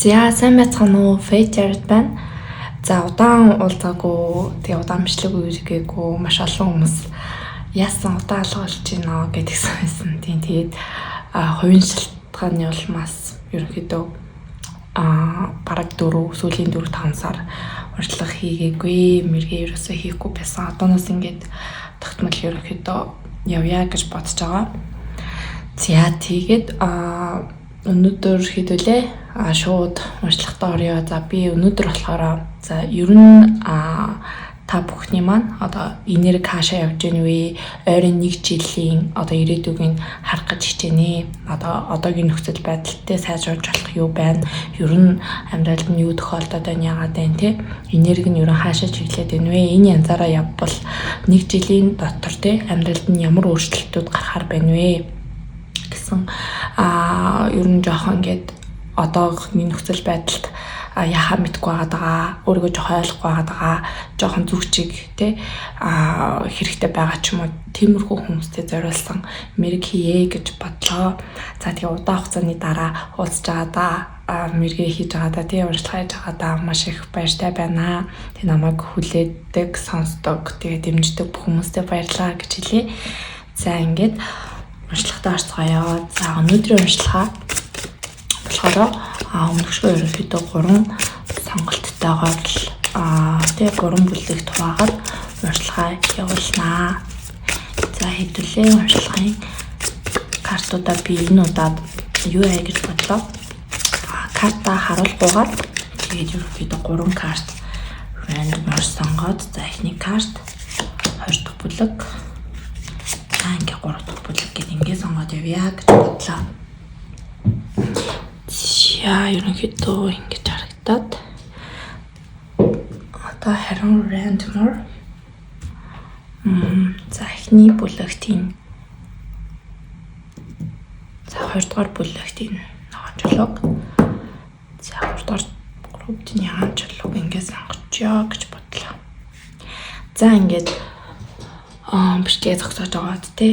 За сайн байцгаана уу? Fate Jared байна. За удаан уулзаагүй, тэгээ удаан бичлэг үергээгүй маш олон хүмүүс яасан удаан алгуулж байна гэдгсэн байсан. Тэгээд хувийн шалтгааны улмаас ерөнхийдөө бараг 4 сүүлийн 4-5 сар урьдлага хийгээгүй, мэргээ ерөөсөө хийхгүй байсан. Одооноос ингээд тогтмол ерөнхийдөө явъя гэж бодож байгаа. За тэгээд өнөөдөр хэдүүлээ шууд уншлагатаа орё. За би өнөөдөр болохоор за ер нь та бүхний маань одоо энерги хаашаа явж гэнэ вэ? Ойрын 1 жилийн одоо ирээдүгийг харах гэж хичээнэ. Одоо одоогийн нөхцөл байдалтай сайжруулж болох юу байна? Ер нь амьдралд нь юу тохиолдоод байна, яагаад байна те? Энерги нь ер нь хаашаа чиглээд байна вэ? Энэ янзаараа явбал 1 жилийн дотор те амьдралд нь ямар өөрчлөлтүүд гарахаар байна вэ гэсэн ер нь жоохон ингээд одоогийн нөхцөл байдалд яхаа мэдгүй байгаа, өөрийгөө жоохон ойлгохгүй байгаа, жоохон зүгчиг те хэрэгтэй байгаа ч юм уу, тиймэрхүү хүмүүстэй зориулсан мэрэг хийе гэж бодлоо. За тэгээ удаан хугацааны дараа уулзж байгаа мэргээ хийж байгаа тий урьдчилан хийж байгаа маш их баяртай байна. Тэг намайг хүлээдэг, сонсдог, тэгээ дэмждэг бүх хүмүүстээ баярлалаа гэж хэлье. За ингээд уншлагатаа орцгоё. За өнөөдрийн уншлага болохоор өмнөшгөө ерөнхийдөө 3 сонголттойгоор тэгээ 3 бүлэгт хуваагаад уншлагаа явуулнаа. За хэдүүлээ уншлагын картуудаа би энэ удаад юу яа гэж бодлоо. Карта харуулгүйгээр тэгээд ерөнхийдөө 3 карт random сонгоод за эхний карт 2 дахь бүлэг ингээ 3 дахь бүлэг гэдэг ингээ сонгоод явъя гэж бодлоо. За ерөнхийдөө ингэж харагдаад одоо харин random за эхний бүлэгт энэ за 2 дахь бүлэгт энэ ногоончлог за 3 дахь группт энэ янчлог ингээ сонгочё гэж бодлоо. За ингээд бичгээ зогсоож байгаад те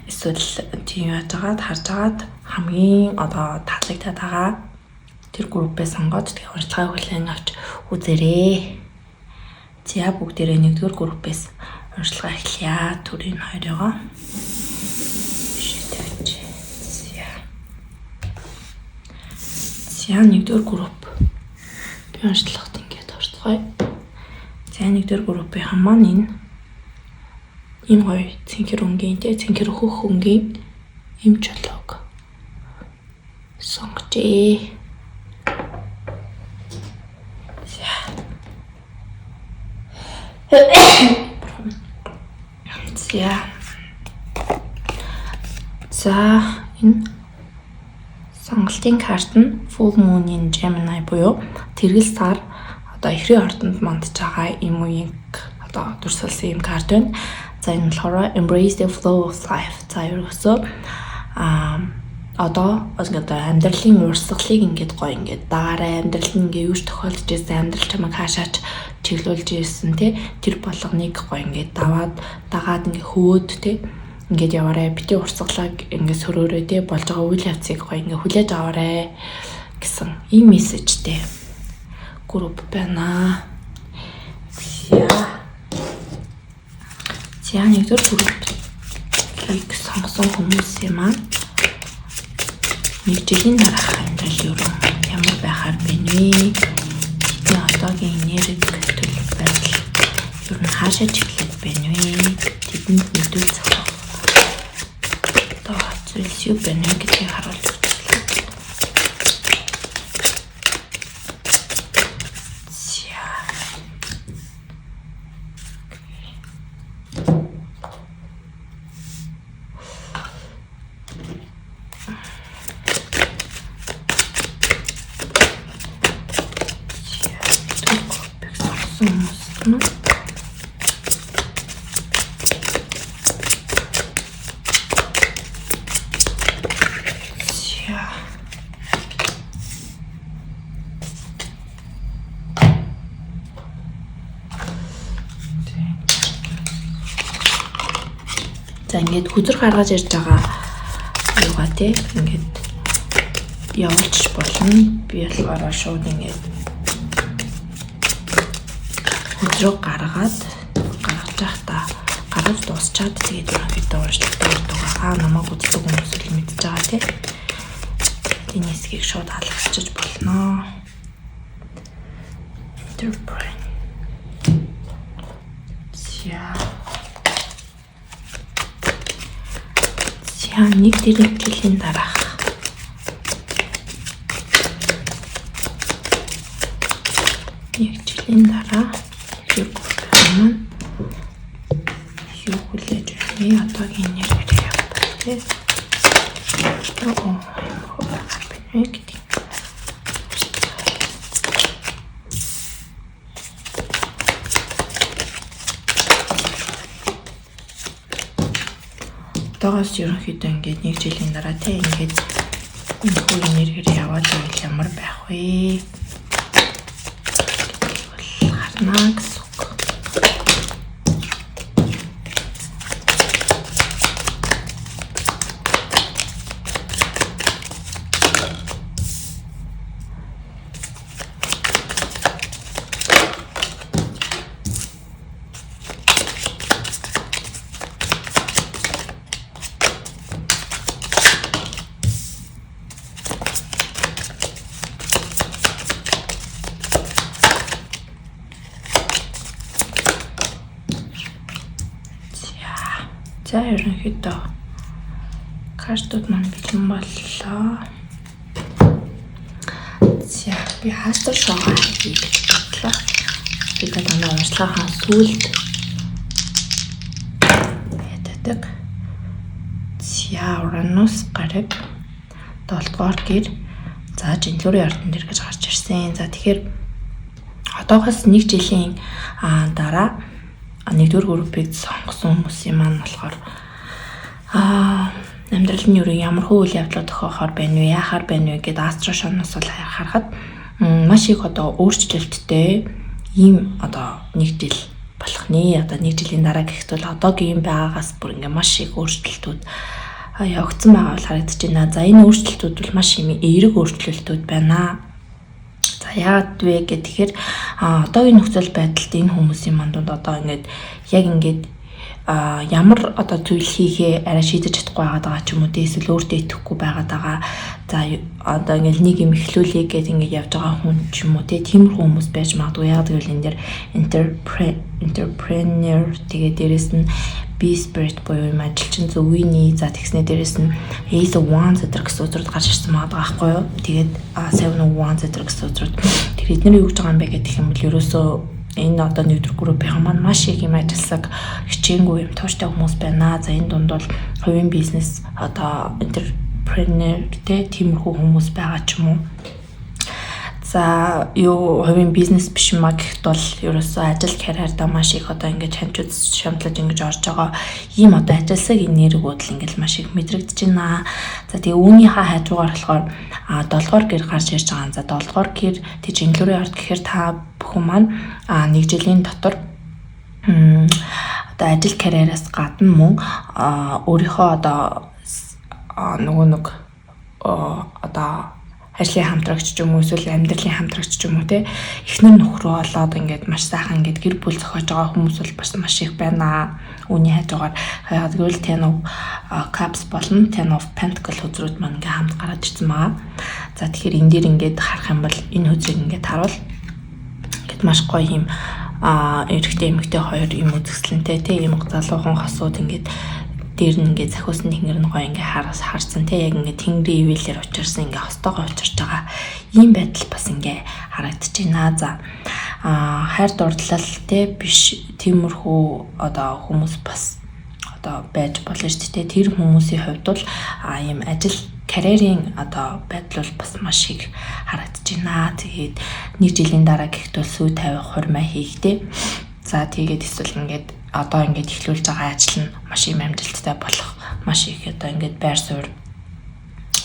эсвэл тийм яаж байгаад харж байгаад хамгийн одоо таалагдаад байгаа тэр группээ сонгоод тэгээ урьдчилан хүлээн авч үзээрэй. За бүгдээрээ 1-р группээс урьдчилан эхлэе. Төрийн 2-ыг бишээдэж. За 1-р групп би урьдчилгад ингээд орцгоё. За 1-р группийн маань энэ гоё цэнхэр өнгийн те цэнхэр хөх өнгийн эм чулууг сонгожээ. За энэ сонголтын карт нь Full Moon-ийн Gemini буюу тэргэл сар одоо эхрийн ордонд мандж байгаа юм үеийг одоо дүрсэлсэн юм карт байна. За энэ болохоор Embrace the Flow of Life. За ерөөсөө одоо амьдралын урсгалыг ингээд гоё ингээд даарай, амьдрал нь ингээд юуш тохиолдож ирсэн, амьдрал чамайг хаашаач чиглүүлж ирсэн те тэр болгоныг гоё ингээд дагаад ингээд хөөд те ингээд яваарай. Бити урсгалыг ингээд сөрөөрөө те болж байгаа үйл явцыг гоё ингээд хүлээж аваарай гэсэн ийм мессежтэй групп байна. За 1-р группийг сонгосон хүмүүсийн маань 1 жилийн дараах амьдрал ямар байхаар байна вэ? Бидний одоогийн энерги төлөв байдал ер нь хаашаа чиглээд байна вэ? Тэдэнд мэдүүлэх одоо зүйлс юу байна гэдгийг харуулж өгч байна. За ингээд хүзэр гаргаж ирж байгаа юугаа те ингээд явуулж болно. Би болохоор шууд ингээд өдрөө гаргаж байхдаа гаргаж дуусчаад тэгээд ерөнхийдөө уншлагтай болдог. Намайг үздэг хүмүүс л мэдж байгаа тий. Энэ хэсгийг шууд алгасчиж болно. Интерпрет. Нэг жилийн дараах юу хүлээж байна? Одоогийн нэр явуулъя. Одоогоос ерөнхийдөө ингээд 1 жилийн дараа тий ингээд энэ хүү энергээр яваад байвал ямар байх вэ? Харнаа гэсэн үг. За ерөнхийдөө картууд маань бэлэн боллоо. За би хастар шогаа хийх бодлоо. Би гадаа уншлагаа сүлд ятдаг. За Уранус гараг 7-р гэр. За жинлүүрийн ардын дээр гэж гарч ирсэн. За тэгэхээр одоогоос 1 жилийн дараа 1-р группийг сонгосон хүмүүсийн маань болохоор амьдрал нь юу ямар хөө үйл явдлууд тохиохоор байна вэ? Яахаар байна вэ гэдээ астрошоноос бол харахад маш их одоо өөрчлөлттэй ийм одоо 1 жил болох нэ. Одоо 1 жилийн дараа гэхэд бол одоогийн байгаагаас бүр ингээ маш их өөрчлөлтүүд явагдсан байгаа бол харагдаж байна. За энэ өөрчлөлтүүд бол маш их эерэг өөрчлөлтүүд байна. За яагаад вэ гэхээр одоогийн нөхцөл байдалд энэ хүмүүсийн мандууд одоо ингээд яг ингээд ямар одоо зүйл хийхээ арай шийдэж чадахгүй байгаа ч юм уу эсвэл өөртөө итгэхгүй байгаа. За одоо ингээд нэг юм эхлүүлээ гэдээ ингээд явж байгаа хүн ч юм уу тиймэрхүү хүмүүс байж магадгүй. Яагаад гэвэл энэ дэр entrepreneur тэгээ дээрэс нь be spirit буюу юм ажилчин зөвгүйний за тэгснэ дээрэс нь Ace of Wands гэсэн үзрүүд гарч ирсэн байгаа байхгүй юу. Тэгээд Seven of Wands гэсэн үзрүүд тэр эдгээр юу гэж байгаа юм бэ гэх юм бол ерөөсөө энэ одоо 1-р группийн маань маш их юм ажилласаг хичээнгүй юм тууштай хүмүүс байна. За энэ дунд бол хувийн бизнес одоо entrepreneur тиймэрхүү хүмүүс байгаа ч юм уу. За юу хувийн бизнес биш маа гэхэд бол ерөөсөө ажил карьердаа маш их одоо ингэж хамжууд шамтлаж ингэж орж байгаа ийм одоо ажилсаг энергиуд л ингэж маш их мэдрэгдэж байна. За тэгээ үүнийхээ хажуугаар болохоор 7-р гэр гарч ирж байгаа. За 7-р гэр тэг жинглүүрийн ард гэхээр та бүхэн маань 1 жилийн дотор одоо ажил карьераас гадна мөн өөрийнхөө одоо нөгөө одоо ажлын хамтрагч ч юм уу эсвэл амьдралын хамтрагч ч юм уу эхнэр нөхрөө болоод ингээд маш сайхан ингээд гэр бүл зохиож байгаа хүмүүс бол бас маш их байна. Үүний хажуугаар гэвэл Ten of Cups болон Ten of Pentacles үзрүүд маань ингээд хамт гараад ирсэн байгаа. За тэгэхээр энэ дээр ингээд харах юм бол энэ үзрийг ингээд харуул ингээд маш гоё юм эрэгтэй эмэгтэй хоёр юм үзэсгэлэнтэй ийм залуухан хосууд ингээд дээр нь ингээд захиусан тэнгэр нь гоё ингээ харсан яг ингээ тэнгэрийн ивэлээр учирсан ингээ хостойгоо учирч байгаа ийм байдал бас ингээ харагдаж байна. За хайр дурлал биш тиймэрхүү одоо хүмүүс бас одоо байж болно шүү дээ. Тэр хүмүүсийн хувьд бол ийм ажил карьерийн одоо байдал бол бас маш их харагдаж байна. Тэгээд 1 жилийн дараа гэхэд бол сүү 50 хурмаа хийхдээ. За тэгээд эсвэл ингээд одоо ингээд эхлүүлж байгаа ажил нь маш их амжилттай болох, маш их одоо ингээд байр суурь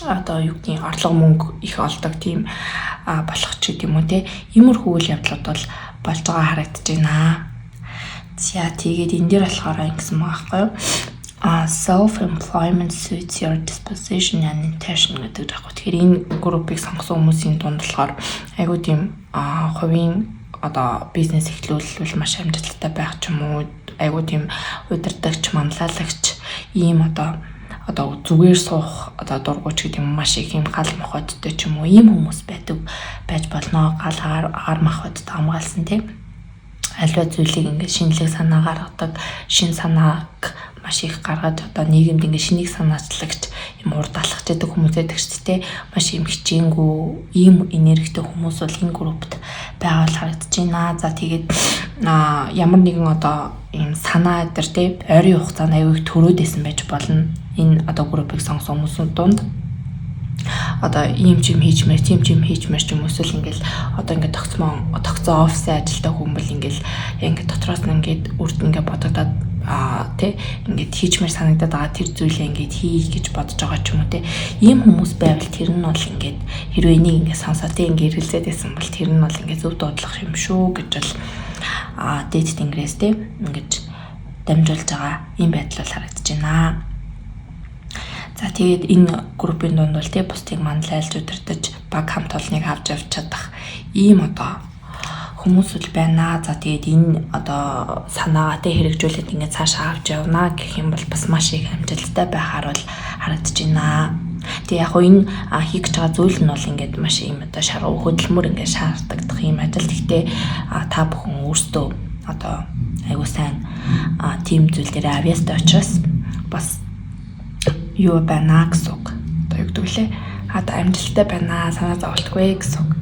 одоо юу гэдгийг орлого мөнгө их олдог тийм болох ч гэдэг юм уу иймэрхүү үйл явдлууд бол болж байгаа харагдаж байна. За тэгээд энэ дээр болохоор ингэсэн байгаа байхгүй юу? self-employment suits your disposition and intention гэдэг яг. Тэгэхээр энэ группийг сонгосон хүмүүсийн дунд болохоор айгүй тийм хувийн одоо бизнес эхлүүлвэл маш амжилттай байх ч юм уу, айгүй тийм удирдагч, манлайлагч, ийм одоо зүгээр суух одоо дургуйч гэдэг юм маш их юм гал мохоттой ч юм уу ийм хүмүүс байж болно. Гал агаар мохоттой хамгаалсан тийм аливаа зүйлийг ингээд шинэлэг санаа гаргадаг, шин санааг маш их гаргаж одоо нийгэмд ингээд шинийг санаачлагч юм урд алхаж байдаг хүмүүс байдаг шүү дээ. Маш юм хичээнгүү ийм энергитэй хүмүүс бол энэ группт байгаад харагдаж байна. За тэгээд ямар нэгэн одоо ийм санаа дээр тийм ойрын хугацаанд аягүй төрөөдсэн байж болно. Энэ одоо группыг сонгосон хүмүүсийн дунд одоо ийм ч юм хийчмээр, тийм ч юм хийчмээр ч юм эсвэл ингээл одоо ингээд тогтцоо офисын ажилтай хүмүүс ингээл ингээд дотроос нь ингээд үрд ингээд бодогдоод тий ингээд хийчмээр санагдаад байгаа тэр зүйлээ ингээд хийх гэж бодож байгаа ч юм уу тий ийм хүмүүс байвал тэр нь бол ингээд хэрвээ энийг ингээд сонсоо тий ингээд хэрэлзээд байсан бол тэр нь бол ингээд зөв дуудлах юм шүү гэж бол дээд тэнгэрээс тий ингээд дамжуулж байгаа ийм байдал бол харагдаж байна. За тэгээд энэ группийн дунд бол тий бусдыг манлайлж удирдах, баг хамт олныг авч явж чадах ийм одоо хүмүүс л байна. За тэгээд энэ одоо санаагаа тий хэрэгжүүлээд ингээд цаашаа авч явна гэх юм бол бас маш их амжилттай байхаар бол харагдаж байна. Тэгээ яг энэ хийх гэж байгаа зүйл нь бол ингээд маш юм одоо шаргуу хөдөлмөр ингээд шаарддаг юм ажил. Гэхдээ та бүхэн өөрсдөө одоо айгуу сайн тийм зүйл дээр авьяастай учраас бас юу байна гэсэн үг. Одоо юу гэдэг лээ. Амжилттай байна, санаа зовлтгүй гэсэн үг.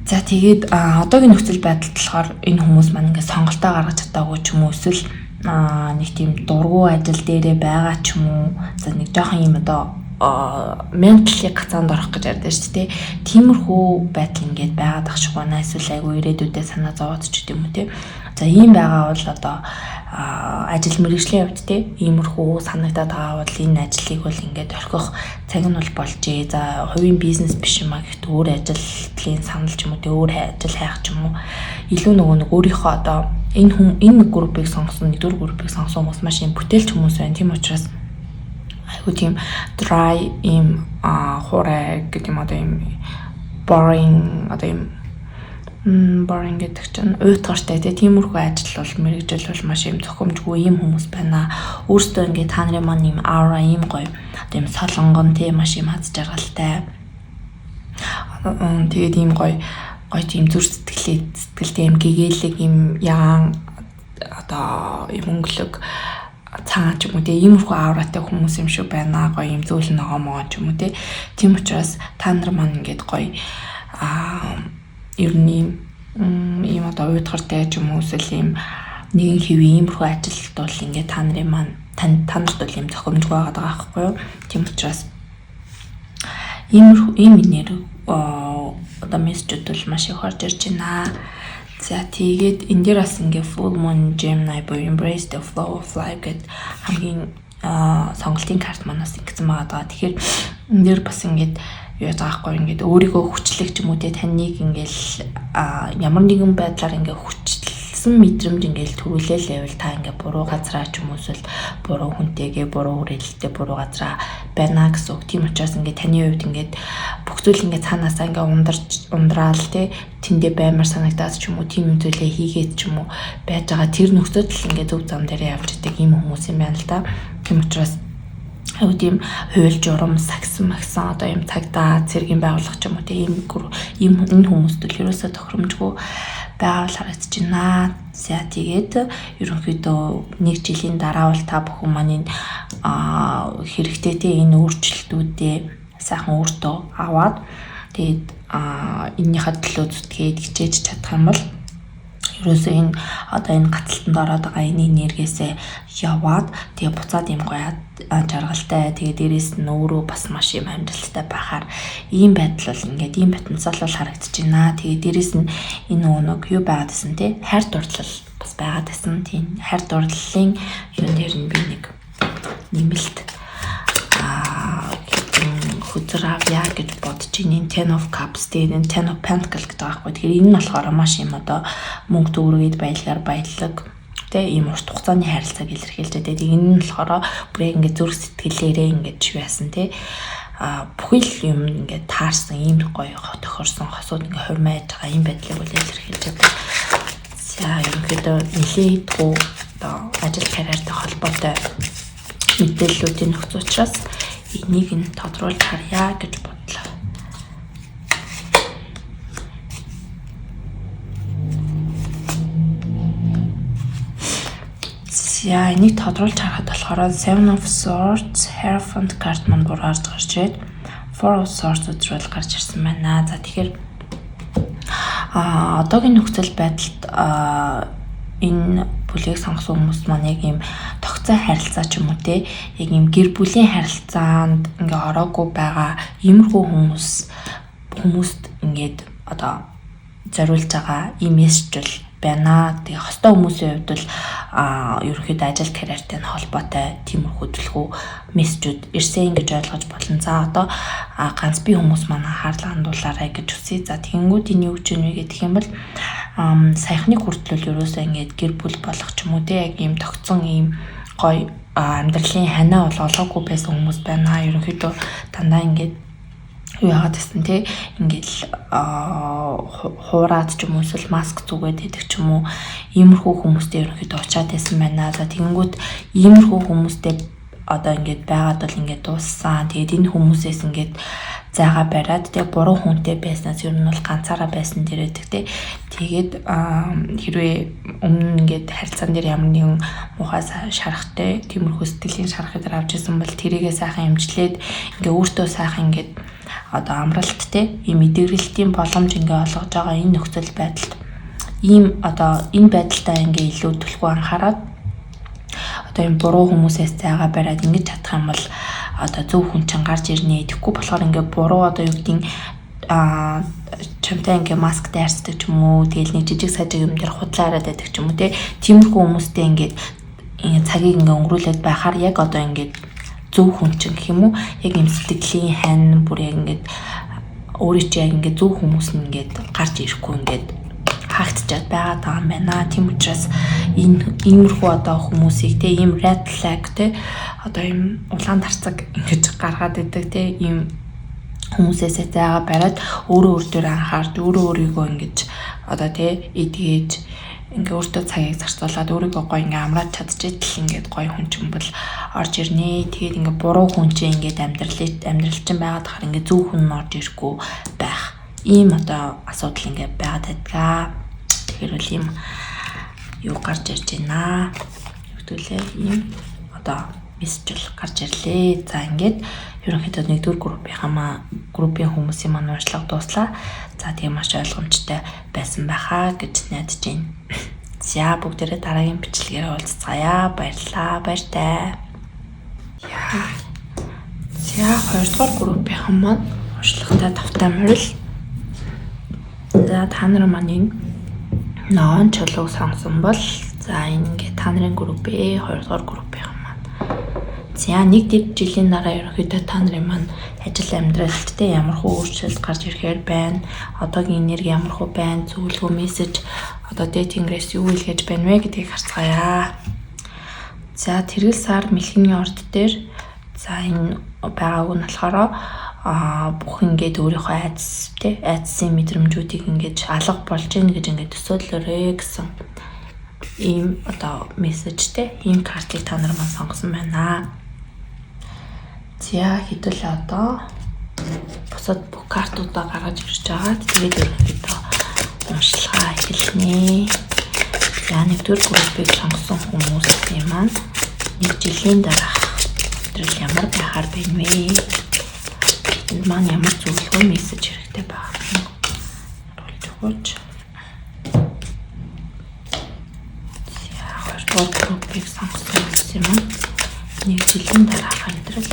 За тэгээд одоогийн нөхцөл байдалд болохоор энэ хүмүүс маань ингээд сонголтоо гаргаж чадаагүй ч юм уу эсвэл нэг тийм дургу ажил дээрээ байгаа ч юм уу. За нэг жоохон юм одоо ментали гацаанд орох гэж ярьдаа шүү дээ. Тиймэрхүү байдал ингээд байгаад ах шиг байна. Эсвэл айгүй ирээдүйдээ санаа зовоод ч гэдэм үү те. За ийм байгаа бол одоо ажил мэргэжлийн хувьд те иймэрхүү санагдаад байгаа бол энэ ажлыг бол ингээд орхих цаг нь бол болжээ. За хувийн бизнес биш юм а гэхдээ өөр ажлын санал ч юм уу те өөр ажил хайх ч юм уу илүү нэг өөрийнхөө одоо энэ группыг сонгосон, нэгдүгээр группыг сонгосон хүмүүс маш юм бүтээлч хүмүүс байна. Тийм учраас айгуу тийм dry им хорой гэдэг юм одоо юм boring одоо юм boring гэдэг чинь уйтгартай тиймэрхүү ажил бол мэрэгжил бол маш юм зохимжгүй юм хүмүүс байна. Өөртөө ингээд та нарын маань юм aura юм гоё одоо юм солонгон тийм маш юм хаз жаргалтай. Тэгээд ийм гоё тийм зүр сэтгэлтэй юм гэгээлэг юм яан одоо юм өнгөлөг цаана ч юм уу иймэрхүү ауратай хүмүүс юм шиг байна. Гоё юм зөөлөн ногоомоо ч юм уу тийм учраас та нар маань ингээд гоё ер нь ийм одоо уйдгартай ч юм уу эсвэл ийм нэгэн хэвийн иймэрхүү ажилт бол ингээд та нарын маань танарт бол юм зохимжгүй байгаа байхгүй юу. Тийм учраас иймэрхүү ийм нэр одоо мессежүүд бол маш их орж ирж байна. За тэгээд энэ дээр бас ингээ full moon Gemini буюу embrace the flow of life гэдэг хамгийн сонголтын карт манаас ингэсэн байгаа. Тэгэхээр энэ дээр бас ингээд юу таахгүй ингээд өөрийгөө хүчлэх ч юм уу те таныг ингээл ямар нэгэн байдлаар ингээ хүчлсэн мэдрэмж ингээл төрүүлээл байвал та ингээ буруу газраа ч юм уу эсвэл буруу хүнтэйгээ буруу хүрээлэлтэй буруу газраа байна гэсэн үг. Тийм учраас ингээ таны хувьд ингээд бүх зүйл ингээ цаанаасаа ингээ ундраал те тэндээ баймар санагдаад ч юм уу тийм зүйлээ хийгээд ч юм уу байж байгаа тэр нөхцөл ингээ зөв зам дээр явж идэг ийм хүмүүс юм байна л да. Тийм учраас айгуу тийм хууль журам сагсан одоо юм цагдаа цэргийн байгууллага ч юм уу тийм энэ хүмүүст л ерөөсөө тохиромжгүй байгаад харагдаж байна. За тэгээд ерөнхийдөө нэг жилийн дараа бол та бүхэн маань хэрэгтэй тийм энэ өөрчлөлтүүдээ сайхан өөртөө аваад тэгээд энэнийхээ төлөө зүтгээд хичээж чадах юм бол ерөөсөө энэ одоо энэ гацалтанд ороод байгаа энэ энергиэсээ яваад тэгээ буцаад юм гоё жаргалтай тэгээ дээрээс нь өөрөө бас маш юм амжилттай байхаар ийм байдал бол ингээд ийм потенциал бол харагдаж байна. Тэгээ дээрээс нь энэ нэг юу байгаад гэсэн те хайр дурлал бас байгаад байсан. Тийм хайр дурлалын юу дээр нь би нэг нэмэлт хүзэр авъя гэж бодож ин Ten of Cups тэгээд Ten of Pentacles гэдэг аахгүй. Тэгэхээр энэ нь болохоор маш юм одоо мөнгө төгрөгийг баялгаар баялаг тэ ийм урт хугацааны харилцааг илэрхийлж байгаа. Тэгээд энэ нь болохоор бүр яг ингээд зүрх сэтгэлээрээ ингээд юу яасан тэ бүхэл юм ингээд таарсан ийм гоё тохирсон хосууд ингээд хурмайж байгаа ийм байдлыг бол илэрхийлж байгаа. За ерөнхийдөө нэлээдгүй одоо ажил карьертай холбоотой мэдээллүүдийн нөхц учраас энийг нь тодруулж харъя гэж бодлоо. За энийг тодруулж харахад болохоор Seven of Swords, Hierophant карт маань бургаарж гарч ирээд Four of Swords үзрүүл гарч ирсэн байна. За тэгэхээр одоогийн нөхцөл байдалд энэ бүлийг сонгосон хүмүүс маань яг ийм тогтцоо харилцаа ч юм уу те яг ийм гэр бүлийн харилцаанд ингээ ороогүй байгаа иймэрхүү хүмүүст ингээд одоо зориулж байгаа ийм мессежл байна. Тэгээ хостой хүмүүсийн хувьд бол ерөнхийдөө ажил карьертэй холбоотой тиймэрхүү төлхөө мессежүүд ирсэн гэж ойлгож болно. За одоо ганц би хүмүүс маань анхаарлаа хандуулаарай гэж үсэе. За тэгэнгүүт энэ юу гэж вэ гэх юм бол саяхныг хүртэл ерөөсөө ингээд гэр бүл болох ч юм уу те яг ийм тогтсон ийм гоё амьдралын ханаа бол олоогүй байсан хүмүүс байна. Ерөнхийдөө дандаа ингээд юу яагаад гэсэн те ингээл хуураад ч юм уу эсвэл маск зүгээд идэх ч юм уу иймэрхүү хүмүүстэй ерөнхийдөө очиад байсан байна. За тэгэнгүүт иймэрхүү хүмүүстэй одоо ингээд байгаад бол ингээд дууссан. Тэгээд энэ хүмүүсээс ингээд зайгаа бариад тэг буруу хүнтэй байснаас ер нь бол ганцаараа байсан дээрээ те тэгээд хэрвээ өмнө ингээд харилцаан дээр ямар нэгэн муухай шарахтай тиймэрхүү сэтгэлийн шарахыг дээр авч ирсэн бол тэрийгээ сайхан эмчлээд ингээд өөртөө сайхан ингээд одоо амралт те ийм эдгэрэлтийн боломж ингээ олгож байгаа энэ нөхцөл байдалд ийм одоо энэ байдалтай ингээ илүү төлхөө анхаарад одоо ийм буруу хүмүүсээс зайгаа бариад ингэж чадах юм бол одоо зөв хүн чинь гарч ирнэ. Тэгэхгүй болохоор ингээ буруу одоо юу гэдгийг чамтай ингээ маск дайрцдаг ч юм уу тэгэл нэг жижиг сажиг юм дээр худлаа хараад байдаг ч юм уу те тиймэрхүү хүмүүстэй ингээ цагийг ингээ өнгөрүүлээд байхаар яг одоо ингээ зөв хүн чинь гэх юм уу яг юм сэтгэлийн хань бүр яг ингээд өөрөө чи яг ингээд зөв хүмүүс нь ингээд гарч ирэхгүй ингээд хаагтчаад байгаад байгаа юм байна. Тийм учраас иймэрхүү одоо хүмүүсийг те ийм red flag те одоо ийм улаан тарцаг ингэж гаргаад идэг те ийм хүмүүсээсээ зайгаа бариад өөрөө өөр анхаарч өөрийгөө ингэж одоо те эдгээж ингээ өөртөө цагийг зарцуулаад өөрийгөө гоё ингээ амраад чадчихэл ингээд гоё хүн ч юм бол орж ирнэ. Тэгээд ингээ буруу хүн чинь ингээд амьдрал чинь байгаад хахаар ингээ зөв хүн нь орж ирэхгүй байх. Ийм одоо асуудал ингээ байгаад байдгаа. Тэгэхээр бол ийм юу гарч ирж байна. Хэвтүүлээ ийм одоо мессежл гарч ирлээ. За ингээд ерөнхийдөө нэгдүгээр группийн хүмүүсийн маань уншлага дууслаа. За тийм маш ойлгомжтой байсан байхаа гэж найдаж байна. За бүгдээрээ дараагийн бичлэгээр уулзцаая. Баярлалаа. Баяртай. За хоёрдугаар группийн маань уншлагатай тавтай морил. За та нар маань ноон чулууг сонгосон бол за ингээд та нарын группээ хоёрдугаар группийн маань. За нэг жилийн дараа ерөнхийдөө та нарын маань ажил амьдралд те ямархуу өөрчлөлт гарч ирэхээр байна. Одоогийн энерги ямархуу байна. Зөвлөгөө мессеж одоо дейтингээс юу илгээж байна вэ гэдгийг харцгаая. За тэргэл сар мэлхний орд дээр за энэ байгааг нь болохоор бүх ингээд өөрийнхөө айдсын мэдрэмжүүдийг ингээд алга болж гин гэж ингээд төсөөлөөрэй гэсэн ийм одоо мессежтэй ийм картыг та нар маань сонгосон байна. За хэдүүл одоо бусад бүх картуудаа гаргаж ирж байгаа. Тэгээд ерөнхийдөө уншлагаа эхэлнэ. За нэгдүгээр группыг сонгосон хүмүүсийн маань нэг жилийн дараах өдрөл ямар байхаар байна вэ? Энд маань ямар зөвлөгөө мессеж хэрэгтэй байгааг нь оруулж өгөөч. За хоёрдугаар группыг сонгосон хүмүүсийн маань нэг жилийн дараах өдрөл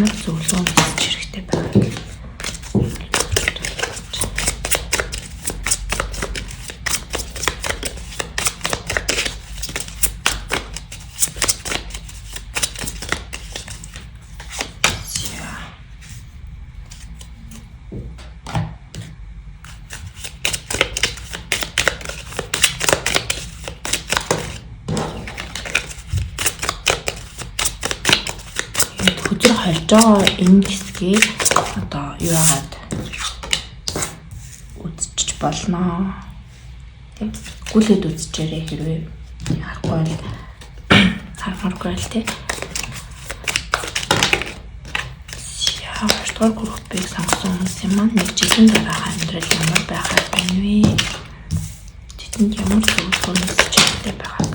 ямар зөвлөгөө мессеж хэрэгтэй байгааг болж байгаа энэ хэсгийг одоо юу яагаад үзчих болно. Тэг. Гүлээд үзчихээрэй хэрвээ харахгүй л тий. Хоёрдугаар группийг сонгосон хүмүүсийн маань нэг жилийн дараах амьдрал ямар байхаар байна вэ? Тэдэнд ямар зөвлөгөө мэдчихдээ байгааг.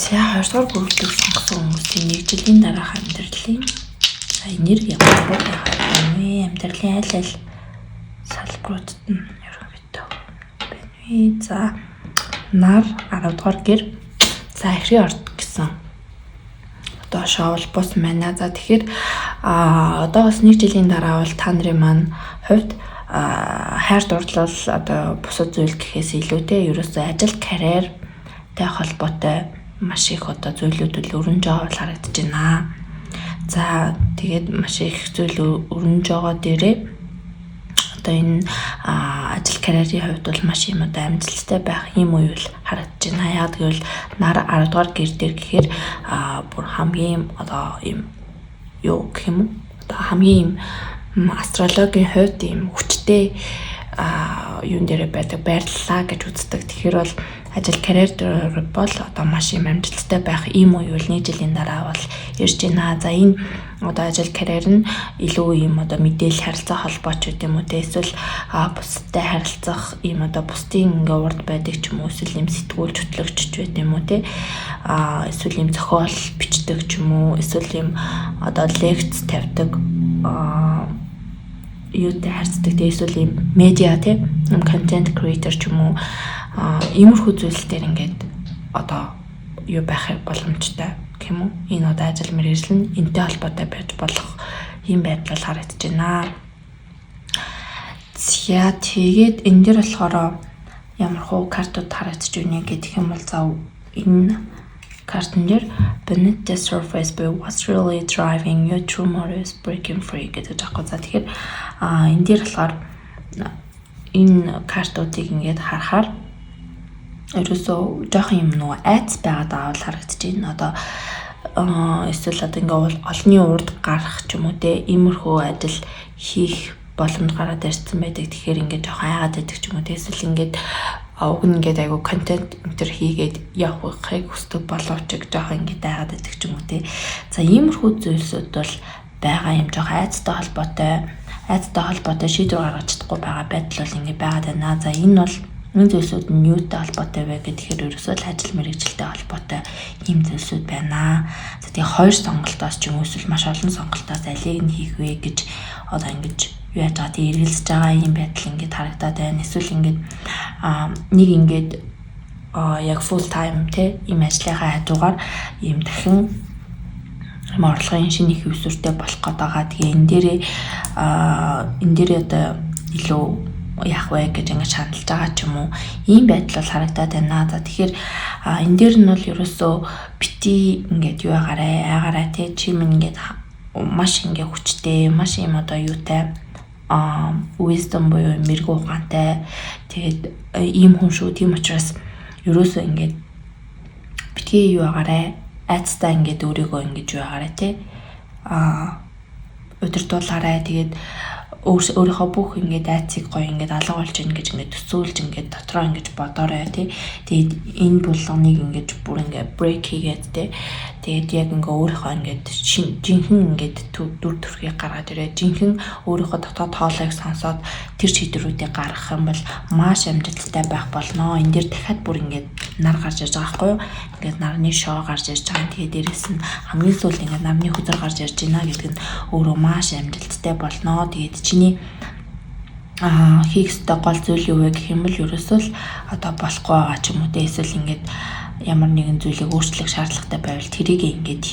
За хоёрдугаар группийг сонгосон хүмүүсийн нэг жилийн дараах амьдралын энерги ямар байх вэ? Амьдралын аль салбаруудад нь ерөнхийдөө байна вэ? За нар 10 дугаар гэр за эхрийн орд гэсэн одоо шоул бус байна. За тэгэхээр одоо бас нэг жилийн дараа бол та нарын маань хувьд хайр дурлал одоо бусад зүйл гэхээс илүүтэй ерөөсөө ажил карьертэй холбоотой маш их одоо зүйлүүд өрнөж байгаа бол харагдаж байна. За тэгээд маш их зүйл өрнөж байгаа дээрээ одоо энэ ажил карьерийн хувьд бол маш юм одоо амжилттай байх юм уу юу харагдаж байна. Яг тэгвэл нар 10 дугаар гэр дээр гэхээр бүр хамгийн одоо юм юу гэх юм одоо хамгийн астрологийн хувьд юм хүчтэй юун дээр байдаг байрлалаа гэж үздэг. Тэгэхээр бол ажил карьер дээр бол одоо маш юм амжилттай байх юм уу юу нэг жилийн дараа бол ирж байна. За энэ одоо ажил карьер нь илүү юм одоо мэдээлэл харилцаа холбооч гэдэг юм уу те эсвэл бусдтай харилцах юм одоо бусдын ингээ урд байдаг ч юм уу эсвэл юм сэтгүүл хөтлөгч байдаг юм уу те эсвэл юм зохиол бичдэг ч юм уу эсвэл юм одоо лекц тавьдаг юутай харьцдаг те эсвэл юм медиа те контент креатор ч юм уу иймэрхүү зүйлс дээр ингээд одоо юу байх боломжтой гэх юм уу энэ одоо ажил мэргэжил нь энтэй холбоотой байж болох юм байдал харагдаж байна. За тэгээд энэ дэр болохоор ямар хуу картууд харагдаж байна гэх юм бол за энэ картын дээр beneath the surface but what's really driving your true motives breaking free гэдэг аахгүй. За тэгэхээр энэ дээр болохоор энэ картуудыг ингээд харахаар ерөөсөө жоох юм нөгөө айц байгаад байгаа бол харагдаж байна. Одоо эсвэл одоо ингээд олонний урд гарах ч юм уу те иймэрхүү ажил хийх боломж гараад ирсэн байдаг. Тэгэхээр ингээд жоох айгаад байдаг ч юм уу те эсвэл ингээд уг нь ингээд айгу контент өнтер хийгээд явахыг хүсдэг боловч жоох ингээд айгаад байдаг ч юм уу те. За иймэрхүү зүйлсүүд бол байгаа юм жоох айцтай холбоотой шийдвэр гаргаж чадахгүй байгаа байдал бол ингээд байгаад байна. За энэ бол энэ зүйлсүүд нь юутай холбоотой вэ гэхээр ерөөсөө л ажил мэргэжилтэй холбоотой юм зүйлсүүд байна. За тэгээ хоёр сонголтоос ч юм уу эсвэл маш олон сонголтоос алийг нь хийх вэ гэж одоо ингэж юу яаж байгаа тийм эргэлзэж байгаа юм байдал ингээд харагдаад байна. Эсвэл ингээд нэг ингээд яг full time те ийм ажлынхаа хажуугаар ийм дахин орлогын шинэ их өсвөртэй болох гээд байгаа. Тэгээ энэ дээрээ одоо илүү яах вэ гэж ингэж шаналж байгаа ч юм уу ийм байдал бол харагдаад байна. За тэгэхээр энэ дээр нь бол ерөөсөө бити ингээд юу агаараа те чи минь ингээд маш ингээд хүчтэй маш юм одоо юутай wisdom буюу мэрэгүү ухаантай тэгээд ийм хүн шүү. Тийм учраас ерөөсөө ингээд битгий юу агаараа айцтай ингээд өөрийгөө ингэж юу агаараа те удирдуулаарай. Тэгээд өөрийнхөө бүх ингээд айцыг гоё ингээд алга болж ийн гэж ингээд төсөөлж ингээд дотроо ингээд бодоорой тий. Тэгээд энэ булганыг ингээд бүр ингээд брейк хийгээд тий. Тэгээд яг ингээд өөрийнхөө ингээд жинхэнэ ингээд дүр төрхийг гаргаад ирээ. Жинхэнэ өөрийнхөө дотоод тоолойг сонсоод тэр шийдвэрүүдийг гаргах юм бол маш амжилттай байх болно. Энэ дээр дахиад бүр ингээд нар гарч ирж байгаа байхгүй юу? Ингээд нарны шоу гарч ирж байгаа. Тэгээд дээрэс нь хамгийн сүүлд ингээд нарны хөдөр гарч ирж байна гэдэг нь өөрөө маш амжилттай болно. Тэгээд чиний хийх ёстой гол зүйл юу вэ гэх юм бол ерөөсөө л одоо болохгүй байгаа ч юм уу те эсвэл ингээд ямар нэгэн зүйлийг өөрчлөх шаардлагатай байвал тэрийг ингээд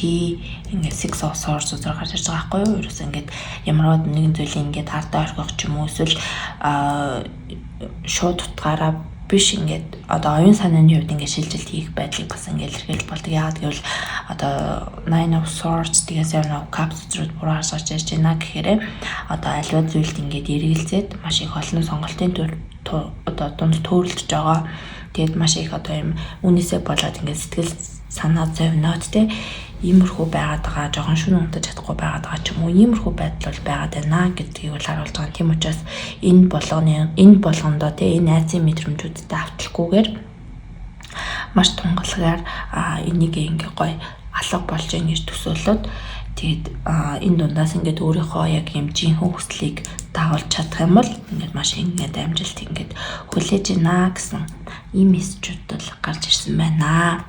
ингээд 6 of swords зэрэг гарч ирж байгаа байхгүй юу? Ерөөсөө ингээд ямар нэгэн зүйлийг ингээд ардаа орхих ч юм уу эсвэл шууд утгаараа биш ингээд одоо оюун санааны хувьд ингээд шилжилт хийх байдлыг бас ингээд илэрхийлж болдог. Яагаад гэвэл одоо 9 of swords тэгээ 7 of cups зэрэг буруу харж ирж байна гэхээр одоо аливаа зүйлд ингээд эргэлзээд маш их олон сонголтын одоо дунд төөрөлдөж байгаа. Тэгээд маш их одоо юм үнээсээ болоод ингээд сэтгэл санаа зовноод те иймэрхүү байгаад байгаа, жоохон шүн унтаж чадахгүй байгаад байгаа ч юм уу, иймэрхүү байдал бол байгаад байна гэдгийг бол харуулж байгаа. Тийм учраас энэ болгондоо те энэ айцын мэдрэмжүүдтэй авталгүйгээр маш тунгалагаар энийг ингээ гоё алга болж яах гэж төсөөлөд тэгээд энэ дундаас ингээд өөрийнхөө яг юм жинхэнэ хүслийг дагуулж чадах юм бол ингээд маш ингээд амжилт ингээд хүлээж байна гэсэн ийм мессежүүд бол гарч ирсэн байна.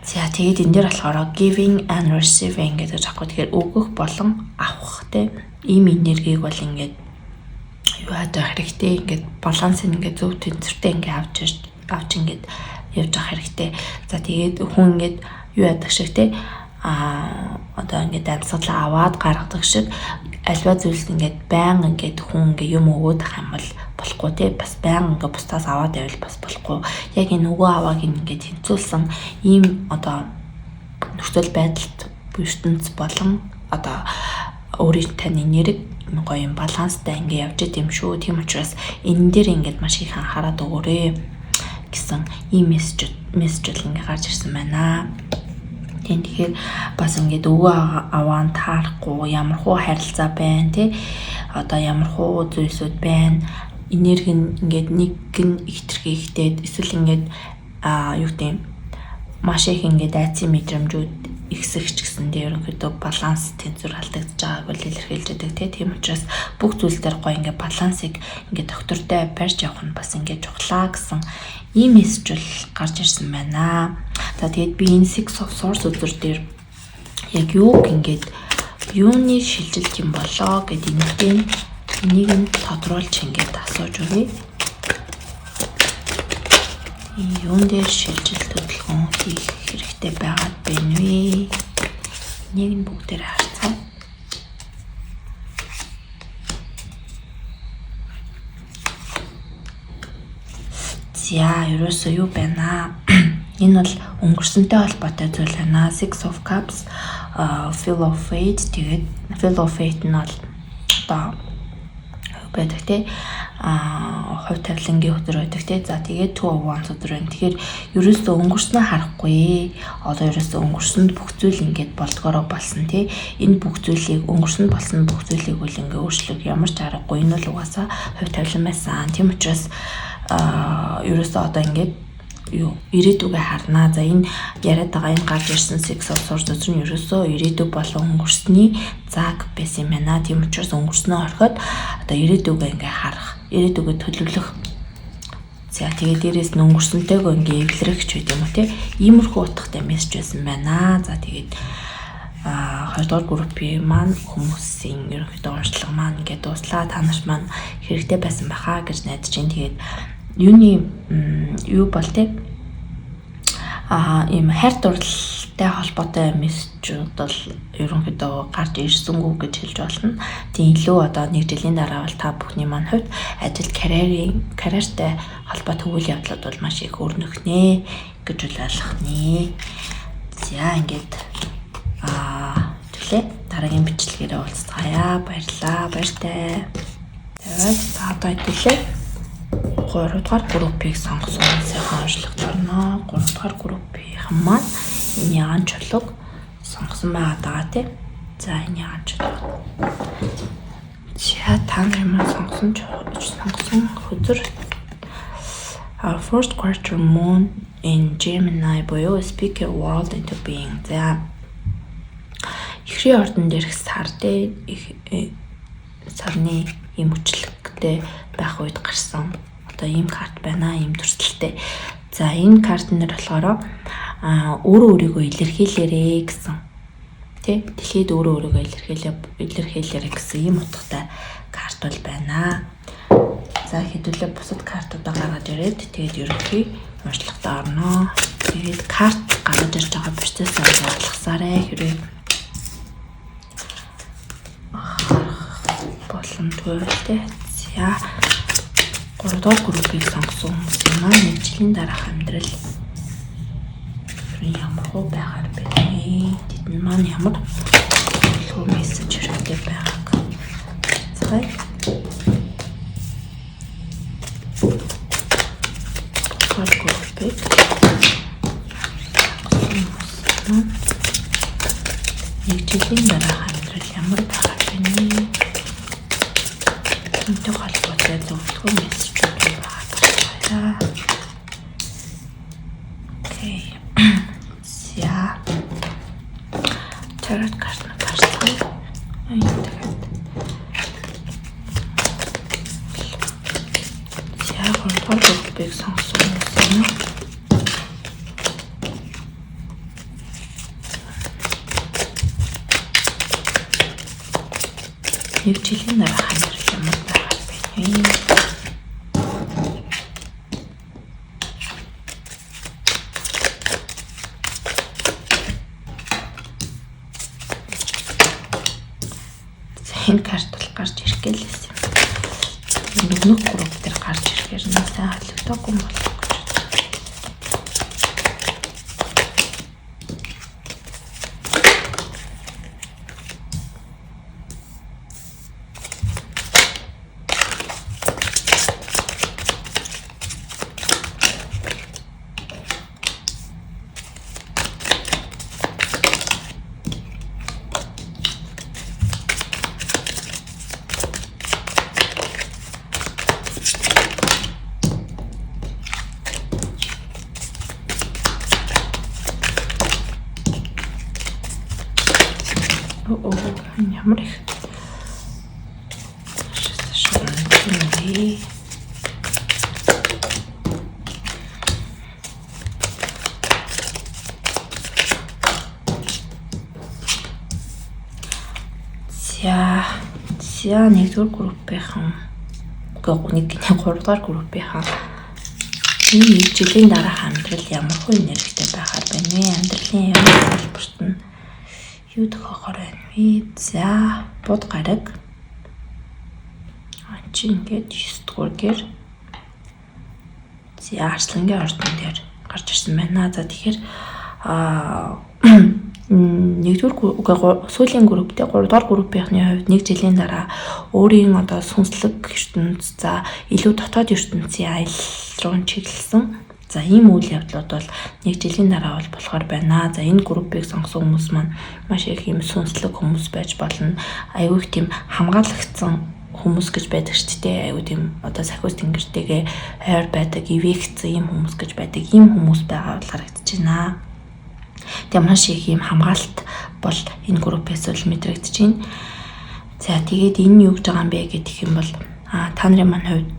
За тэгээд энэ дээр болохоор giving and receiving гэдэг жаахгүй тэгэхээр өгөх болон авах тийм ийм энергийг бол ингээд юу хадах хэрэгтэй ингээд баланс ингээд зөв тэнцвэртэй ингээд авч ингээд явж авах хэрэгтэй. За тэгээд хүн ингээд юу яадаг шиг тийм одоо ингээд амьсгалаа аваад гаргадаг шиг альва зүйлс ингээд баян ингээд хүн ингээд юм өгөөд ах юм бол болохгүй тий бас баян ингээд бусдаас аваад байвал бас болохгүй. Яг энэ өгөө авааг ингээд хэмцүүлсэн ийм одоо нөхцөл байдалд ертөнц болон одоо өөрийн таны нэрэг гоё юм баланстай ингээд явж идэм шүү. Тийм учраас энэ дээр ингээд маш их анхаарал өгөөрэй гэсэн ийм мессеж ингээд гарч ирсэн байна. Тэгэхээр бас ингээд өгөө аваан таарахгүй ямархуу харилцаа байна тий одоо ямархуу зүйлсүүд байна энерги ингээд нэг нь ихтэрхийхтэй эсвэл ингээд юу гэдэг маш их ингээд айцын мэдрэмжүүд ихсэгч гэсэн дээр ерөнхийдөө баланс тэнцвэр алдагдаж байгааг бол илэрхийлж байдаг тийм учраас бүх зүйл дээр гоё ингээд балансыг ингээд доктортой барьж явах нь бас ингээд чухлаа гэсэн ийм мессеж бол гарч ирсэн байна. За тэгээд би энэ 6 of swords үзэр дээр яг юуг ингээд юуны шилжилт юм болоо гэдэг энийг нь тодруулж ингээд асууж өгье. Юун дээр шилжилт хөдөлгөөн хийх хэрэгтэй байгаад байна вэ? Нэг нь бүгдээр харцгаа. За, ерөөсөө юу байна? Энэ бол өнгөрсөнтэй холбоотой зүйл байна. 6 of cups, Wheel of Fate тэгээд Wheel of Fate нь бол одоо байдаг тий хувь тавилангийн өдөр байдаг тий. За тэгээд 2 of Wands өдөр байна. Тэгэхээр ерөөсөө өнгөрснөө харахгүй. Одоо ерөөсөө өнгөрсөнд бүх зүйл ингээд болдгороо болсон тий. Энэ бүх зүйлийг өнгөрсөнд болсон бүх зүйлийг үл ингээд өөрчлөх ямар ч аргагүй. Энэ бол угаасаа хувь тавилан байсан. Тийм учраас ерөөсөө одоо ингээд ирээдүгээ харнаа. За энэ яриад байгаа энэ гарч ирсэн 6 of Swords өдөр нь ерөөсөө ирээдүг болон өнгөрсний цаг байсан юм байна. Тийм учраас өнгөрснөө орхиод одоо ирээдүгээ ингээ харах, ирээдүгээ төлөвлөх. За тэгээд дээрээс нь өнгөрсөнтэйгөө ингээ эвлэрэх ч үгүй юм уу те. Иймэрхүү утгатай мессеж байсан байна. За тэгээд 2 дугаар группийн маань хүмүүсийн ерөнхийдөө онцлог маань ингээ дуслаа. Та нарт маань хэрэгтэй байсан баха гэж найдаж байна. Тэгээд юу бол те ийм хайр дурлалтай холбоотой мессежүүд бол ерөнхийдөө гарч ирсэнгүй гэж хэлж болно. Тийм илүү одоо нэг жилийн дараа бол та бүхний маань хувьд ажил карьертай холбоотой үйл явдлууд бол маш их өрнөхнэ гэж ойлгох нэ. За ингээд тэглээ дараагийн бичлэгээрээ уулзцгаая. Баярлалаа. Баяртай. Тэгээд одоо тэглээ 3 дугаар группийг сонгосон сайхан онцлогт орно. 3 дугаар группийн маань энэ яан чулууг сонгосон байгаа тийм. За энэ яан чулуу. За та нар маань сонгосон хөдөр first quarter moon in Gemini буюу speak a world into being. За ихрийн ордон дээрх сар дээр сарны юм хүчлэгтэй байх үед гарсан одоо ийм карт байна, ийм төрөлтэй. За энэ карт нэр болохоор өөрөө өөрийгөө илэрхийлээрэй гэсэн. Тэ дэлхийд өөрөө өөрийгөө илэрхийлээрэй гэсэн ийм утгатай карт бол байна. За хэдүүлээ бусад картуудаа гаргаж ирээд тэгээд ерөнхий уншлагтаа орноо. Тэгээд карт гаргаж ирж байгаа процессыг баталгасаарай хэрэг боломжгүй тэ. За 3 дугаар группийг сонгосон хүмүүс маань нэг жилийн дараах амьдрал ямар хөө байгаар бэ? Тэдэн маань ямар хөө мессеж хэрэгтэй байгааг. За группийг нэг жилийн дараах амьдрал ямар байгаар бэ? Энтэй холбоотой зөвлөгөө мессежүүд байгаа. Окей. За. Тарот карт гаргасан. Тэгээд. За, гурван группийг сонгосон юм. Нэг жилийн дараах амьдрал ямар байгаад байна? Энэ карт бол гарч ирэх гэлээс юм. Нэг групп дээр гарч ирэхээр нэг сайн холбоогүй юм болов. Ямар их шашны За нэгдүгээр группийнхан нэг 3 дугаар группийнхан энэ нэг жилийн дараах амьдрал ямар хөө нэрхтэй байхаар байна вэ? Амьдралын ямар салбарт нь юу тохиохоор байна вэ? За бод гараг чи ингээд 9 дугааргээр Арслангийн ордон дээр гарч ирсэн байна. За тэгэхээр нэгдүгээр сүүлийн групптэй 3 дугаар группийнхны хувьд нэг жилийн дараа өөрийн одоо сүнслэг ертөнц за илүү дотоод ертөнцийн аялал руу чиглэсэн. За ийм үйл явдлууд бол нэг жилийн дараа бол болохоор байна. За энэ группийг сонгосон хүмүүс маань маш их юм сүнслэг хүмүүс байж болно. Аюу их тийм хамгаалагдсан хүмүүс гэж байдаг шүү дээ. Аюу тийм одоо сахиус тэнгэртэйгээ ойр байдаг, ивэгцэн ийм хүмүүс гэж байдаг. Ийм хүмүүс байгаа бол харагдаж байна. Тэгээ маш их юм хамгаалалт бол энэ группээс л мэдрэгдэж байна. За тэгээд энэ юу гэж байгаа юм бэ гэдэг юм бол та нарын маань хувьд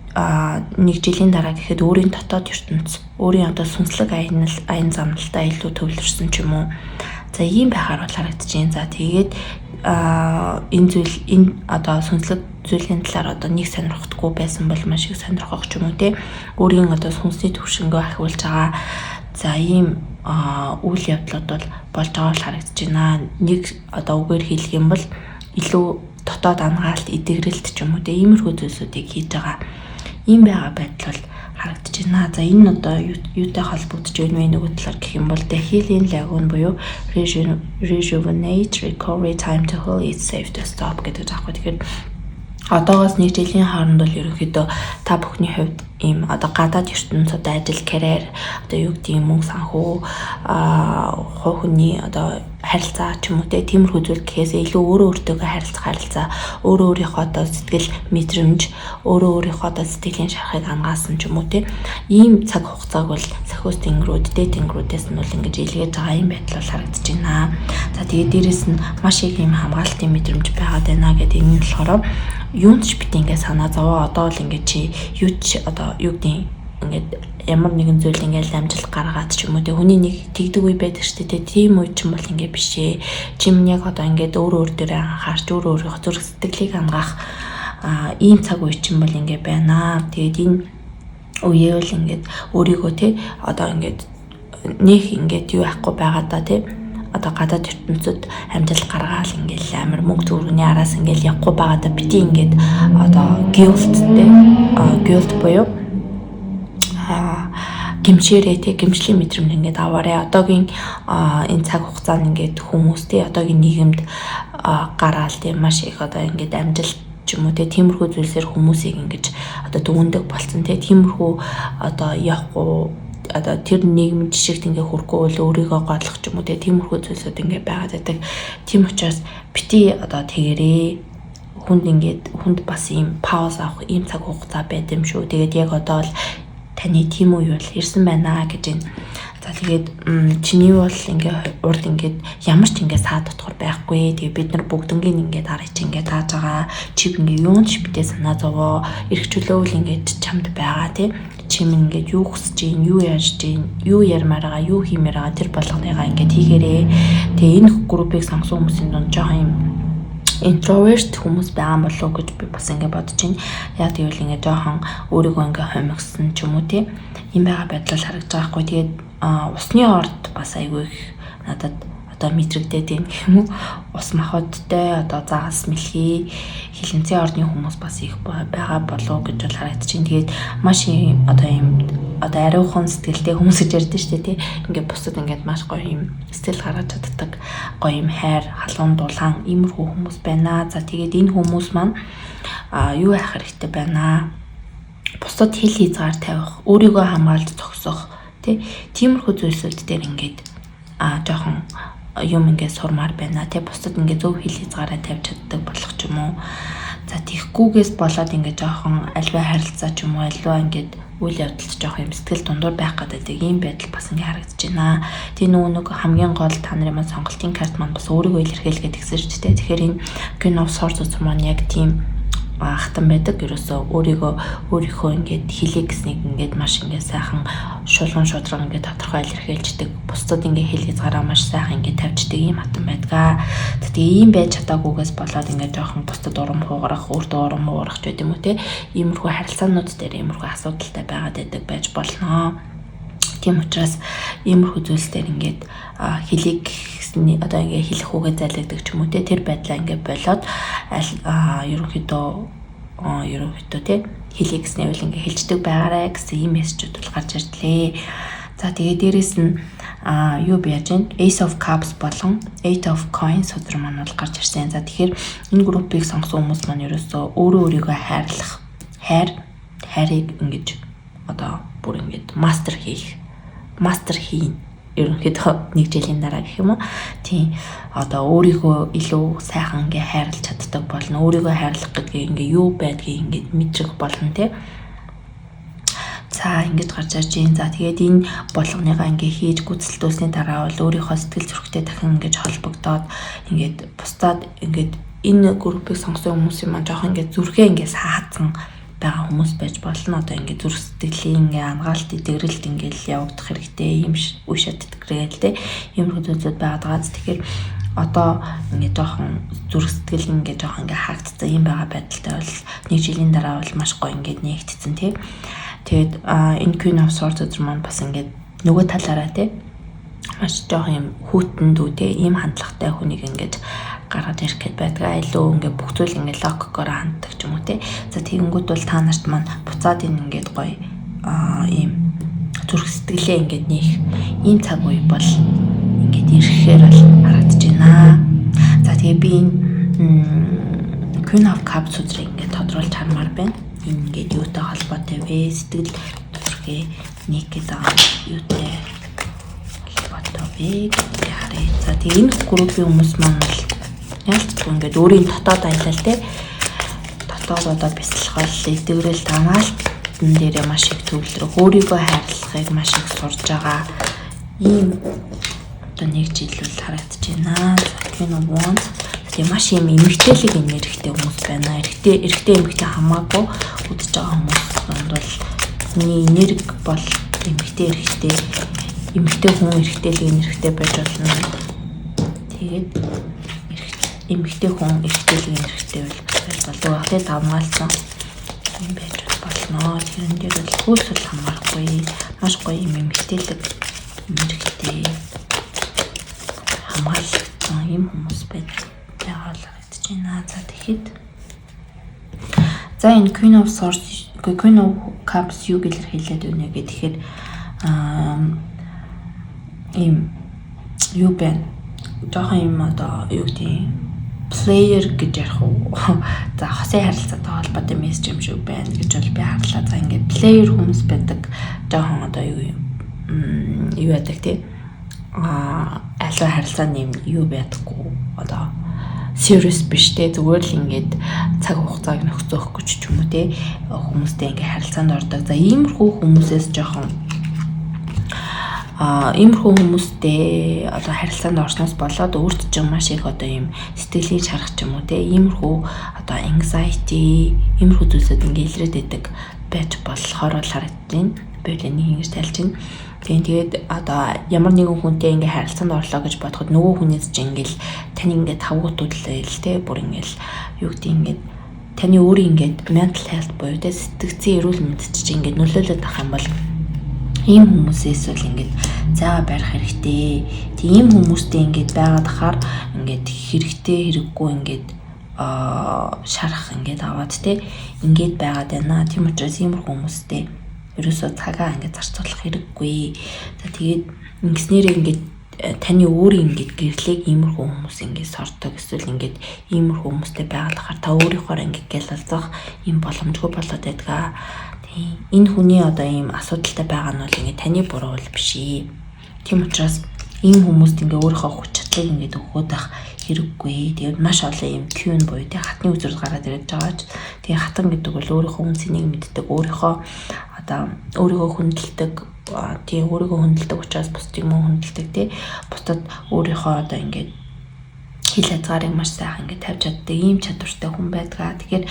нэг жилийн дараа гэхэд өөрийн дотоод ертөнц, өөрийн одоо сүнслэг аян замналтаа илүү төвлөрсөн ч юм уу. За ийм байхаар бол харагдаж байна. За тэгээд энэ одоо сүнслэг зүйлийн талаар одоо нэг сонирхдаггүй байсан бол маш их сонирхох ч юм уу те. Өөрийн одоо сүнсний төвшнгөө ахиулж байгаа. За ийм үйл явдлууд бол болж байгаа бол харагдаж байна. Нэг одоо үгээр хэлэх юм бол илүү дотоод ангаалт, эдгэрэлт ч юм уу те иймэрхүү зүйлсүүдийг хийж байгаа. Ийм байгаа байдал бол харагдаж байна. За энэ одоо юутай холбогдож байна вэ нөгөө талаар гэх юм бол healing lagoon буюу rejuvenate recovery time to heal it's safe to stop гэдэг заахгүй. Тэгэхээр одоогоос нэг жилийн хооронд бол ерөнхийдөө та бүхний хувьд ийм одоо гадаад ертөнц одоо ажил, карьер, одоо юу гэдэг юм мөнгө санхүү, хувь хүний одоо харилцаа ч юм уу тиймэрхүү зүйл гэхээс илүү өөрөө өөртөөгөө харилцаа, өөрөө өөрийнхөө одоо сэтгэл мэдрэмж, өөрөө өөрийнхөө одоо сэтгэлийн шарахыг хангаасан ч юм уу ийм цаг хугацааг бол сахиус тэнгэрүүд, дээд тэнгэрүүдээс нь бол ингэж илгээж байгаа юм байдал бол харагдаж байна. За тэгээд дээрэс нь маш их ийм хамгаалтын мэдрэмж байгаад байна гэдэг энэ болохоор юунд ч бит ингээ санаа зовоо одоо л ингээ чи юу ч одоо юу гэдэг ингээд ямар нэгэн зүйл ингээд амжилт гаргаад ч юм уу хүний нэг тэгдэг үе байдаг шүү дээ. Тийм үе ч юм бол ингээд биш ээ. Чим яг одоо ингээд өөр дээр анхаарч өөрийнхөө зүрх сэтгэлийг хангаах ийм цаг үе ч юм бол ингээд байна. Тэгээд энэ үеэ бол ингээд өөрийгөө тий одоо ингээд нэг ингээд юу яахгүй байгаа да тий одоо гадаад ертөнцид амжилт гаргаал ингээд амар мөнгө төгрөгийн араас ингээд явахгүй байгаа да бити ингээд одоо guilt буюу гимшээрээ тий гимшлийн мэдрэмж ингээд аваарэ. Одоогийн энэ цаг хугацаанд ингээд хүмүүс тий одоогийн нийгэмд гараал тий маш их одоо ингээд амжилт ч юм уу тиймэрхүү зүйлсээр хүмүүсийг ингэж одоо дүгндэг болсон тиймэрхүү одоо явахгүй одоо тэр нийгэм жишгт ингээ хүрхгүй бол өөрийгөө готлох ч юм уу тиймэрхүү зүйлсүүд ингээ байгаад байдаг. Тийм учраас бити одоо тэгэрээ хүнд бас ийм пауз авах ийм цаг хугацаа байд юм шүү. Тэгээд яг одоо бол таны тийм үе бол ирсэн байна гэж байна. За тэгээд чиний бол ингээ урд ингээд ямар ч ингээ саад дотгор байхгүй. Тэгээд бид нар бүгднгийн ингээ дараач ингээ тааж байгаа. Чи ингээ юунч битээ санаа зовоо. Ирэх чөлөөвөл ингээ чамд байгаа тий. Чим ингээ юу хүсэж гин, юу яаж гин, юу ярмаар байгаа, юу хиймээр байгаа тэр болгоныгаа ингээ хийгээрээ. Тэгээ энэ группийг сонгосон хүмүүсийн дунд жоохон юм introvert хүмүүс байгаа болов гэж би бас ингээ бодож байна. Яг тэгвэл ингээ жоохон өөрийгөө ингээ хомигсон ч юм уу тий. Ийм байгаа байдлаар харагдаж байгаа хгүй. Тэгээд усны орд бас айгүй их надад одоо мэдрэгдээд байна гэх юм уу. Ус махбодтой одоо загас мэлхий хилэнцгийн ордны хүмүүс бас их байгаа болов гэж бол харагдаж байна. Тэгээд маш ийм одоо ариухан сэтгэлтэй хүмүүс гэж ярьдэн шүү дээ тий. Ингээд бусад ингээд маш гоё юм сэтгэл гаргаж чаддаг гоё юм хайр халуун дулаан иймэрхүү хүмүүс байна. За тэгээд энэ хүмүүс маань юу яах хэрэгтэй байна? Бусад хил хязгаар тавих, өөрийгөө хамгаалж зогсох тиймэрхүү зүйлсүүд дээр ингээд жоохон юм ингээд сурмаар байна. Бусдад ингээд зөв хил хязгаараа тавьж чаддаг болох ч юм уу. За тийхгүйгээс болоод ингээд жоохон альва харилцаа ч юм уу альва ингээд үйл явдалд жоохон юм сэтгэл дундуур байх гэдэг ийм байдал бас ингээд харагдаж байна. Тэгээ нэг хамгийн гол та нарын маань сонголтын карт маань бас өөрийгөө илэрхийлгээд тэгсэн шүү дээ. Тэгэхээр энэ кино сорс маань яг тийм хатан байдаг. Ерөөсөө өөрийнхөө ингээд хэлээ гэснийг ингээд маш ингээд сайхан шулуун шудраг ингээд тодорхой илэрхийлждэг. Бусдад ингээд хэл хязгаараа маш сайхан ингээд тавьждаг ийм хатан байдаг. Тэгээ ийм байж чадаагүйгээс болоод ингээд жоохон бусдад урам хугарах, өөртөө урам хугарах ч гэдэг юм уу те. Иймэрхүү харилцаанууд дээр иймэрхүү асуудалтай байгаад байдаг байж болно. Тийм учраас иймэрхүү зүйлсээр ингээд хэлийг одоо ингээ хэлэх үгээ зайлагддаг ч юм уу те тэр байдлаа ингээ болоод ерөнхийдөө те хэлийг гэснээр бол ингээ хэлждэг байгаарэ гэсэн ийм мессежүүд бол гарч ирлээ. За тэгээ дээрэс нь юу байж гэн Ace of Cups болон Eight of Coins өдөр маань бол гарч ирсэн. За тэгэхээр энэ группийг сонгосон хүмүүс маань ерөөсөө өөрийгөө хайрлах хайрыг ингэж одоо бүр ингэж мастер хийн ерөнхийдөө нэг жилийн дараа гэх юм уу. Тийм одоо өөрийгөө илүү сайхан ингээ хайрлаж чаддаг болно. Өөрийгөө хайрлах гэдэг ингээ юу байдгийг ингээ мэдрэх болно тий. За ингэж гарч ирж байна. За тэгээд энэ болгоныгаа ингээ хийж гүйцэлдүүлсний дараа бол өөрийнхөө сэтгэл зүрхтэй дахин ингэж холбогдоод ингээд бусдад ингээд энэ группийг сонгосон хүмүүсийн маань жоохон ингээ зүрхээ ингээ саацсан байгаа хүмүүс байж болно. Одоо ингээд зүрх сэтгэлийн ингээд ангаалт идэгрэлт ингээд явагдах хэрэгтэй юм үе шатдаг хэрэгтэй юм зүйлүүд байгаа. Тэгэхээр одоо ингээд жоохон зүрх сэтгэл ингээд жоохон ингээд хаагдсан юм байгаа байдалтай бол нэг жилийн дараа бол маш гоё ингээд нэгтцэн тий. Тэгээд энэ Queen of Swords өдөр маань бас ингээд нөгөө талаараа тий маш жоохон юм хүүтэн дүү тий ийм хандлагатай хүнийг ингээд гараад ирэх гээд байдаг. Илүү ингээ бүх зүйл ингээ логикоор ханддаг ч юм уу те. За тэгэнгүүт бол та нарт маань буцаад энэ ингээд гоё ийм зүрх сэтгэлээ ингээд нээх ийм цаг үе бол ингээд ирэхээр бол харагдаж байна. За тэгээ би энэ Queen of Cups өдрийг ингээд тодруулж хармаар байна. Энэ ингээд юутай холбоотой вэ? Сэтгэл төрхөө нэг гэдэг юутай холбоотой вэ гэж харъя. За тэгээ энэ группийн хүмүүс маань ялцгүй ингээд өөрийн дотоод аялал те дотоод одоо бясалгал идэгрэл танаалтан дээрээ маш их төвлөрөх өөрийгөө хайрлахыг маш их сурж байгаа ийм одоо нэг жил бол харагдаж байна. Queen of Wands тэгээ маш юм эмгтээлэг энергитэй хүмүүс байна. Эрэгтэй эмгтэй хамаагүй үдэж байгаа хүмүүс бол хүний энерги бол эмэгтэй хүн эрэгтэйлгийн эрэгтэй байж болно. Тэгээд эмэгтэй хүн эрэгтэйлгийн эрэгтэй байж болов. Тэгээд давмгаалсан юм байж болно. Тэрэн дээр бол хөөсөл хамаарахгүй. Маш гоё юм эмэгтэйлэг эрэгтэй хамгаалсан юм хүмүүс байгаа л гэж байна. За тэгэхэд за энэ Queen of Cups юу гэлэр хэлээд байна гэхээр ийм юу байна. Жохон юм одоо юу гэдэг player гэж ярих уу. За хосын харилцаатай холбоотой мессеж юм шиг байна гэж бол би харлаа. За ингээд player хүмүүс байдаг. Жохон одоо юу яадаг тий. Альва харилцааны юу байдаггүй. Одоо serious биш те зүгээр л ингээд цаг хугацааг нөхцөөх гэж ч юм уу те хүмүүстэй ингээд харилцаанд ордог. За иймэрхүү хүмүүсээс жоохон иймэрхүү хүмүүстэй одоо харилцаанд орсноос болоод өөрт чинь маш их одоо ийм сэтгэлийн шарах ч юм уу те иймэрхүү одоо anxiety иймэрхүү зүйлсүүд ингээд илрээд байдаг байж болохоор л харагдаж байна. Биелийн ингэж тайлж байна. Тэгээд одоо ямар нэгэн хүнтэй ингээ харилцаанд орлоо гэж бодоход нөгөө хүнээс чинь ингээл тань ингээ тавгуутууллаа л те бүр ингээл юу гэдэг ингээд таны өөрийн ингээд mental health буюу те сэтгцийн эрүүл мэндэд чинь ингээд нөлөөлөд авах юм бол ийм хүмүүсээс бол ингээд зайгаа барих хэрэгтэй. Тэг ийм хүмүүстэй ингээд байгаад ахаар ингээд хэрэгтэй хэрэггүй ингээд шарах ингээд аваад те ингээд байгаад байна. Тийм учраас иймэрхүү хүмүүстэй ерөөсөө цагаа ингээд зарцуулах хэрэггүй. За тэгээд ингэснээрээ ингээд таны өөрийн ингээд гэрлийг иймэрхүү хүмүүс ингээд сордог эсвэл ингээд иймэрхүү хүмүүстэй байгалахаар та өөрийнхөө ингээд гялалзах юм боломжгүй болоод байдаг. Тийм энэ хүний одоо ийм асуудалтай байгаа нь бол ингээд таны буруу бол биш. Тийм учраас ийм хүмүүст ингээд өөрийнхөө хүч чадлыг ингээд өгөхөд байх хэрэггүй. Тэгээд маш олон юм Q-н буюу тэг хатны үзүүрд гараад ирээд байгаа ч тэгээд хатан гэдэг бол өөрийнхөө үнцнийг мэддэг, өөрийнхөө одоо өөрийгөө хүндэлдэг, тийм өөрийгөө хүндэлдэг учраас бусдыг мөн хүндэлдэг тий. Бусдад өөрийнхөө одоо ингээд хил хязгаарыг маш сайхан ингээд тавьж чаддаг ийм чадвартай хүн байдгаа. Тэгэхээр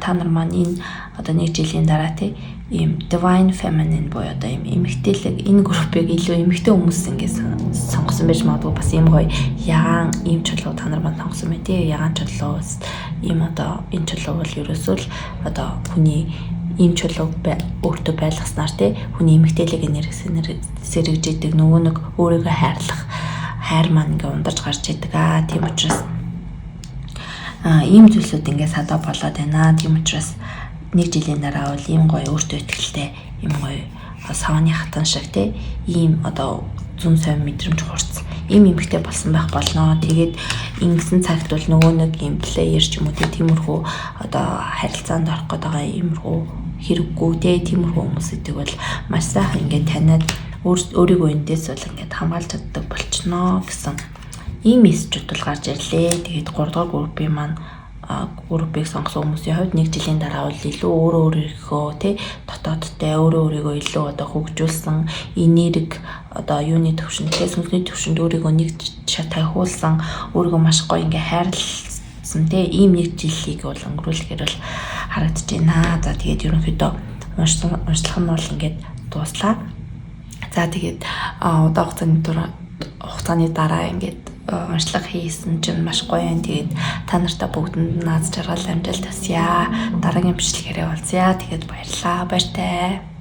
та нар маань энэ одоо нэг жилийн дараа тий ийм divine feminine буюу одоо ийм эмэгтэйлэг энэ группыг илүү эмэгтэй хүмүүс ингээд сонгосон байж магадгүй бас ийм гоё ягаан ийм чулуу та нар маань сонгосон байх тий. Ягаан чулуу ийм одоо энэ чулуу бол ерөөсөө л одоо хүний ийм чулуу өөртөө байлгаснаар тий хүний эмэгтэйлэг энерги сэргэж идэг нөгөө нэг өөрийгөө хайрлах хайр маань ингээ ундарч гарч идэг. Тийм учраас ийм зүйлсүүд ингээ садаа болоод байна. Тийм учраас нэг жилийн дараа бол ийм гоё өөртөө ихтэй ийм гоё савны хатан шиг тий ийм одоо зүүн совь мэдрэмж хурц ийм эмэгтэй болсон байх болно. Тэгээд ингэсэн цагт бол нөгөө нэг ийм плеер ч юм уу тиймэрхүү одоо харилцаанд орох гээд байгаа иймэрхүү хэрэггүй тиймэрхүү хүмүүсүүдийг бол маш сайхан ингээд таниад өөрийгөө эндээс бол ингээд хамгаалж чаддаг болчихноо гэсэн ийм мессежүүд бол гарч ирлээ. Тэгээд 3 дугаар группийн маань группийг сонгосон хүмүүсийн хувьд нэг жилийн дараа бол илүү өөрийнхөө дотоодтой өөрийгөө илүү одоо хөгжүүлсэн энерги одоо юуны төвшөнтэй сүнсний төвшөнд өөрийгөө нэг шат тавиулсан өөрийгөө маш гоё ингээ хайрлсан ийм нэг жилийг бол өнгөрүүлэхээр бол харагдаж байна. За тэгээд ерөнхийдөө уншлах нь бол ингээд дууслаа. За тэгээд хугацааны дараа ингээд уншлага хийсэн чинь маш гоё юм. Тэгээд та нартай бүгдэнд наад жаргал амжилт хүсье. Дараагийн бичлэгээрээ уулзъя. Тэгээд баярлалаа. Баяртай.